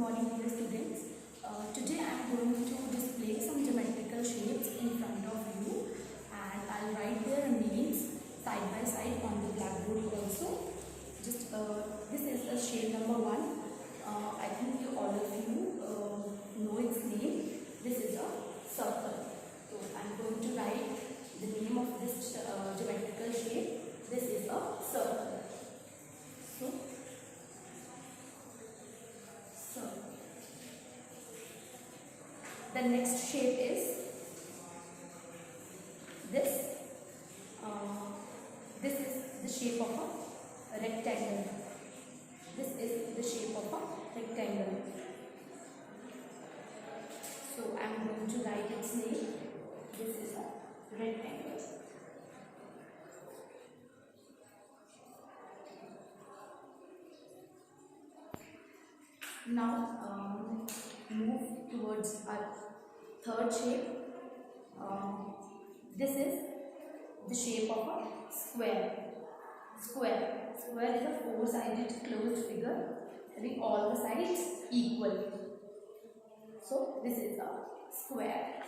morning, dear students. Today I am going to display some geometrical shapes in front of you, and I'll write their names side by side on the blackboard also. Just this is the shape number 1. I think all of you know its name. This is a circle. So I am going to write the name of this geometrical shape. This is a circle. So the next shape is this. This is the shape of a rectangle. This is the shape of a rectangle. So I am going to write its name. This is a rectangle. Now move towards our third shape. This is the shape of a square. Square is a four-sided closed figure having all the sides equal. So this is a square.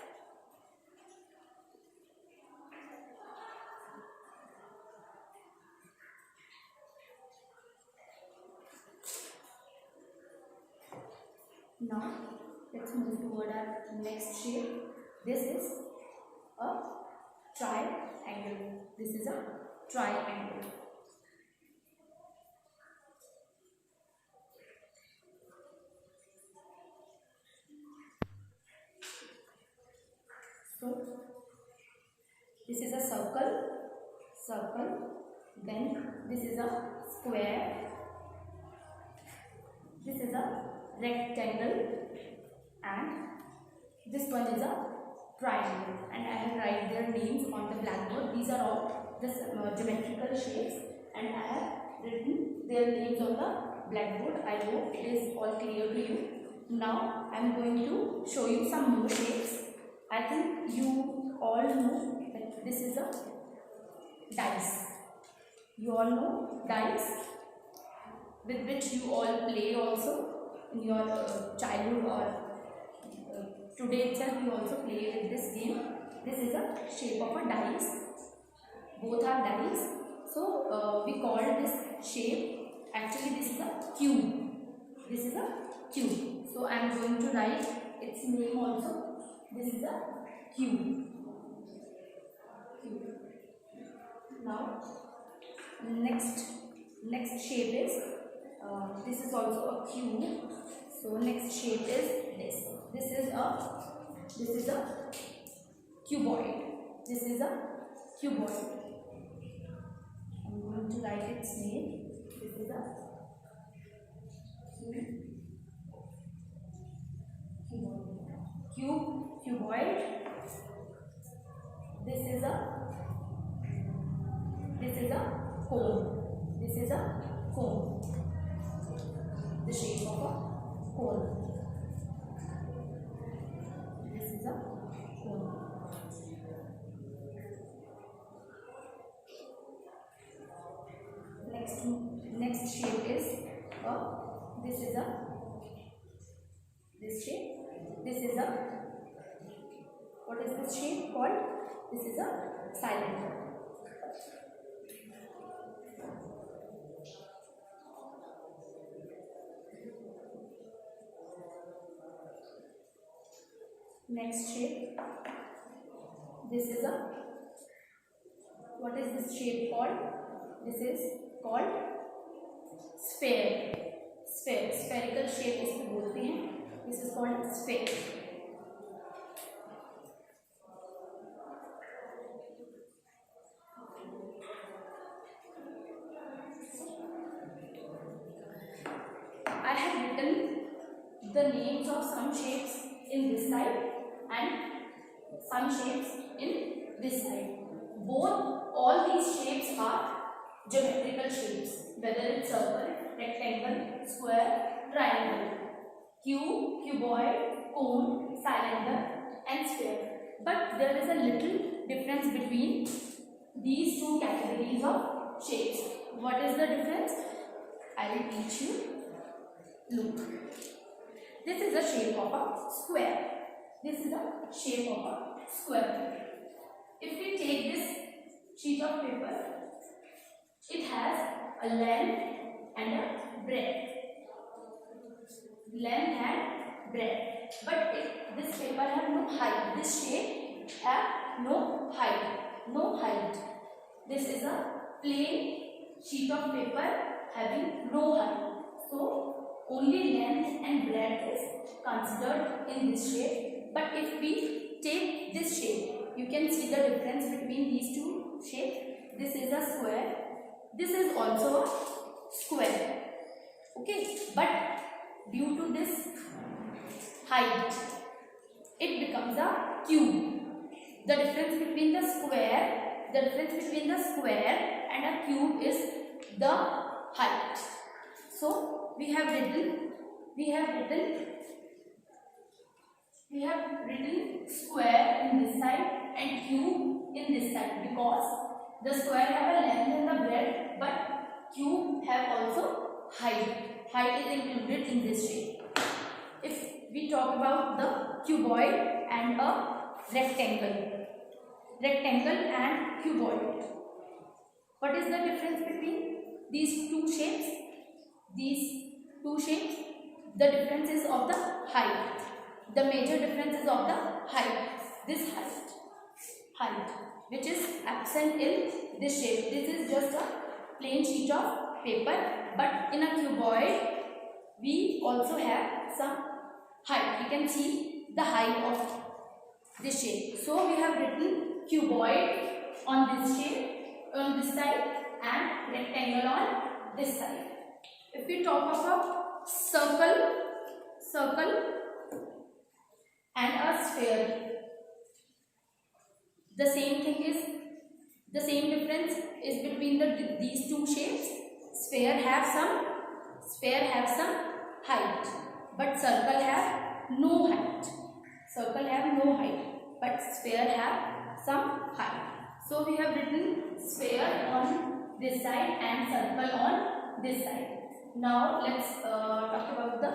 Now let's move toward our next shape. This is a triangle. This is a triangle. So this is a circle. Then this is a square. This is a rectangle, and this one is a triangle, and I will write their names on the blackboard. These are all the geometrical shapes, and I have written their names on the blackboard. I hope it is all clear to you. Now I am going to show you some more shapes. I think you all know that this is a dice. You all know dice, with which you all play also in your childhood, or today itself you also play with this game. This is a shape of a dice. Both are dice. So we call this shape, actually this is a cube. This is a cube. So I am going to write its name also. This is a cube. Now next shape is this is also a cube. So next shape is this. This is a cuboid. This is a cuboid. I'm going to write its name. This is a cuboid. This is a cone. This is a cone. The shape of a cone. This is a cone. Next shape is this shape. This is a, what is this shape called? This is a cylinder. Next shape, this is a, what is this shape called? This is called sphere. Spherical shape इसको बोलते हैं. This is called sphere. I have written the names of some shapes in this side and some shapes in this side. All these shapes are geometrical shapes, whether it's circle, rectangle, square, triangle, cube, cuboid, cone, cylinder and sphere. But there is a little difference between these two categories of shapes. What is the difference? I will teach you. Look. This is the shape of a square. This is the shape of a square. If we take this sheet of paper, it has a length and a breadth. Length and breadth. But this paper has no height. This shape has no height. No height. This is a plain sheet of paper having no height. So only length and breadth is considered in this shape. But if we take this shape, you can see the difference between these two shapes. This is a square. This is also a square. Okay. But due to this height, it becomes a cube. The difference between the square and a cube is the height. So we have written square in this side and cube in this side, because the square have a length and a breadth, but cube have also height. Height is included in this shape. If we talk about the cuboid and a rectangle and cuboid, what is the difference between these two shapes? The difference is of the height. The major difference is of the height. This height, which is absent in this shape. This is just a plain sheet of paper, but in a cuboid we also have some height. We can see the height of this shape. So we have written cuboid on this shape, on this side, and rectangle on this side. If we talk of a circle and a sphere, the same difference is between these two shapes. Sphere have some height, but circle have no height. But sphere have some height. So we have written sphere on this side and circle on this side. Now let's talk about the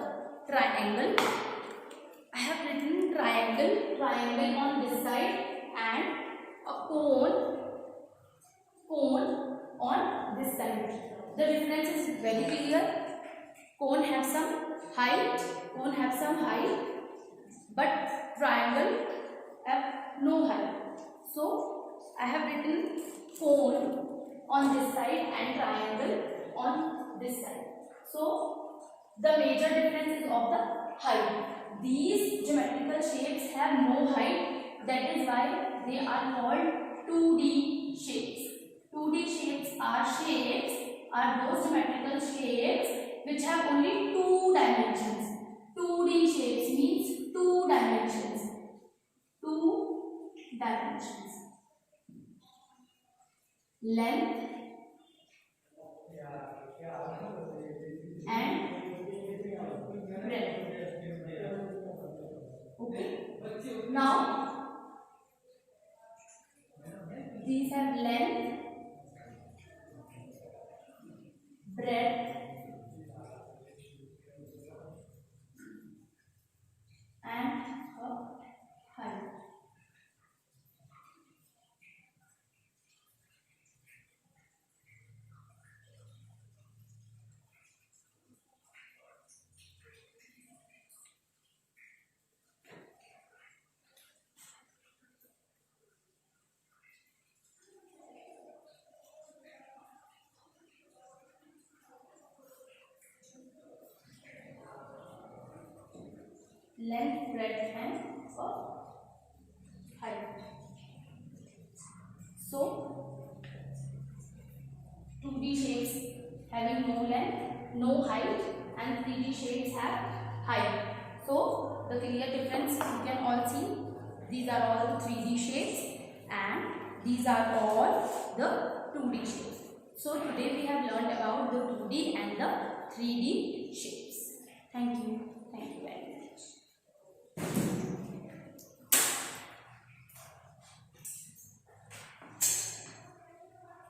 triangle. I have written triangle on this side and a cone on this side. The difference is very clear. Cone have some height, but triangle have no height. So I have written cone on this side and triangle on this side. So the major difference is of the height. These geometrical shapes have no height. That is why they are called 2D shapes. 2D shapes are those geometrical shapes which have only two dimensions. 2D shapes means two dimensions. Length and breadth. Okay. Now these have length, breadth, and height. Length, breadth, and height. So 2D shapes having no length, no height, and 3D shapes have height. So the clear difference you can all see. These are all 3D shapes and these are all the 2D shapes. So today we have learned about the 2D and the 3D shapes. Thank you very much.